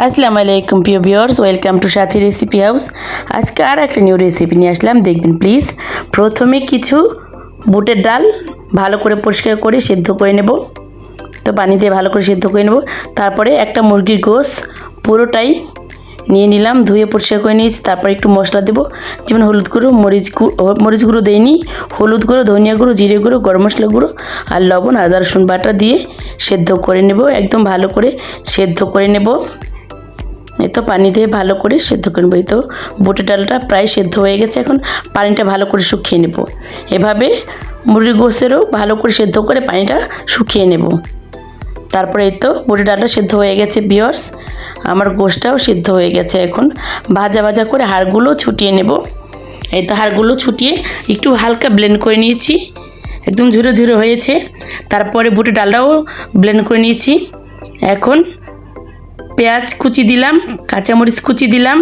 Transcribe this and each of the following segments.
আসসালামু আলাইকুম প্রিয় viewers, welcome to Sathi recipe house. আজকে আর একটা নিউ রেসিপি নিয়ে আসলাম, দেখবেন প্লিজ। প্রথমে কিছু বুটের ডাল ভালো করে পরিষ্কার করে সেদ্ধ করে নেব, তো পানি দিয়ে ভালো করে সেদ্ধ করে নেব। তারপরে একটা মুরগির গোশ পুরোটাই নিয়ে নিলাম, ধুয়ে পরিষ্কার করে নিয়েছি। তারপর একটু মশলা দেবো, যেমন হলুদ গুঁড়ো, মরিচ গুঁড়ো দেইনি, হলুদ গুঁড়ো, ধনিয়া গুঁড়ো, জিরে গুঁড়ো, গরম মশলা গুঁড়ো আর লবণ, আদা রসুন বাটা দিয়ে সেদ্ধ করে নেব, একদম ভালো করে সেদ্ধ করে নেব। এই তো পানি দিয়ে ভালো করে সেদ্ধ করে নেব। এই তো বুটের ডালটা প্রায় সেদ্ধ হয়ে গেছে, এখন পানিটা ভালো করে শুকিয়ে নেব। এভাবে মুরগির গোশতেরও ভালো করে সেদ্ধ করে পানিটা শুকিয়ে নেব। তারপরে এই তো বুটের ডালটা সেদ্ধ হয়ে গেছে ভিউয়ার্স, আমার গোশটাও সেদ্ধ হয়ে গেছে। এখন ভাজা ভাজা করে হাড়গুলো ছুটিয়ে নেব। এই তো হাড়গুলো ছুটিয়ে একটু হালকা ব্লেন্ড করে নিয়েছি, একদম ঝুরো ঝুরো হয়েছে। তারপরে বুটের ডালটাও ব্লেন্ড করে নিয়েছি। এখন পেঁয়াজ কুচি দিলাম, কাঁচামরিচ কুচি দিলাম।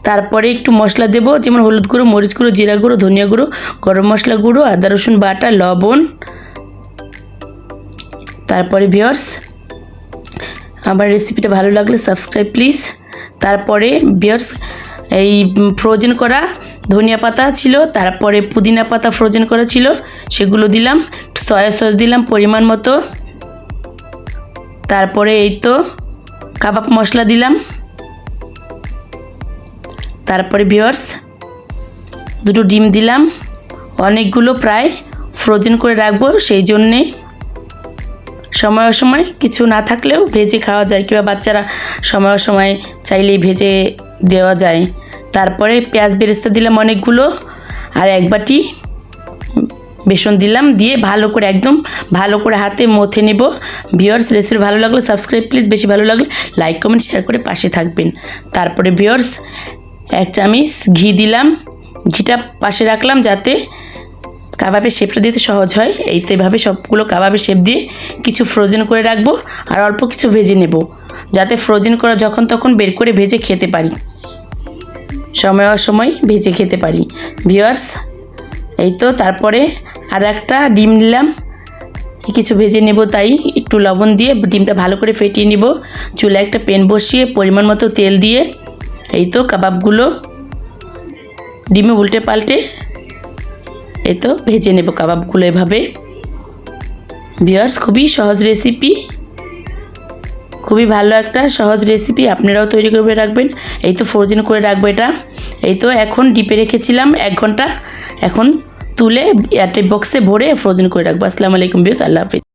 তারপরে একটু মশলা দেব, যেমন হলুদ গুঁড়ো, মরিচ গুঁড়ো, জিরা গুঁড়ো, ধনিয়া গুঁড়ো, গরম মশলা গুঁড়ো, আদা রসুন বাটা, লবণ। তারপরে ভিউয়ার্স, আমার রেসিপিটা ভালো লাগলে সাবস্ক্রাইব প্লিজ। তারপরে ভিউয়ার্স, এই ফ্রোজেন করা ধনিয়া পাতা ছিল, তারপরে পুদিনা পাতা ফ্রোজেন করা ছিল, সেগুলো দিলাম। সয়া সস দিলাম পরিমাণ মতো। তারপরে এই তো কাবাব মশলা দিলাম। তারপরে ভিউয়ার্স, দুটো ডিম দিলাম। অনেকগুলো প্রায় ফ্রোজেন করে রাখবো, সেই জন্যে সময় সময় কিছু না থাকলেও ভেজে খাওয়া যায়, কিংবা বাচ্চারা সময় সময় চাইলেই ভেজে দেওয়া যায়। তারপরে পেঁয়াজ বেরেস্তা দিলাম অনেকগুলো, আর এক বাটি বেসন দিলাম, দিয়ে ভালো করে একদম ভালো করে হাতে মথে নেব। ভিউয়ার্স, রেসিপি ভালো লাগলে সাবস্ক্রাইব প্লিজ, বেশি ভালো লাগলে লাইক কমেন্ট শেয়ার করে পাশে থাকবেন। তারপরে ভিউয়ার্স, এক চামচ ঘি দিলাম, ঘিটা পাশে রাখলাম যাতে কাবাবের শেপটা দিতে সহজ হয়। এই তো এভাবে সবগুলো কাবাবের শেপ দিয়ে কিছু ফ্রোজেন করে রাখবো, আর অল্প কিছু ভেজে নেব, যাতে ফ্রোজেন করা যখন তখন বের করে ভেজে খেতে পারি, সময় অসময় ভেজে খেতে পারি ভিউয়ার্স। এই তো তারপরে আর একটা ডিম নিলাম, কিছু ভেজে নেব, তাই একটু লবণ দিয়ে ডিমটা ভালো করে ফেটিয়ে নিব। চুলায় একটা প্যান বসিয়ে পরিমাণ মতো তেল দিয়ে এই তো কাবাবগুলো ডিমে উল্টে পাল্টে এই তো ভেজে নেব কাবাবগুলো এভাবে। ভিউয়ার্স, খুবই সহজ রেসিপি, খুবই ভালো একটা সহজ রেসিপি, আপনারাও তৈরি করে রাখবেন। এই তো ফ্রোজেন করে রাখবো এটা। এই তো এখন ডিপে রেখেছিলাম 1 ঘন্টা, এখন তুলে এয়ারটাইট বক্সে ভরে ফ্রোজেন করে রাখবো। আসসালামু আলাইকুম ভিউয়ার্স, আল্লাহ হাফেজ।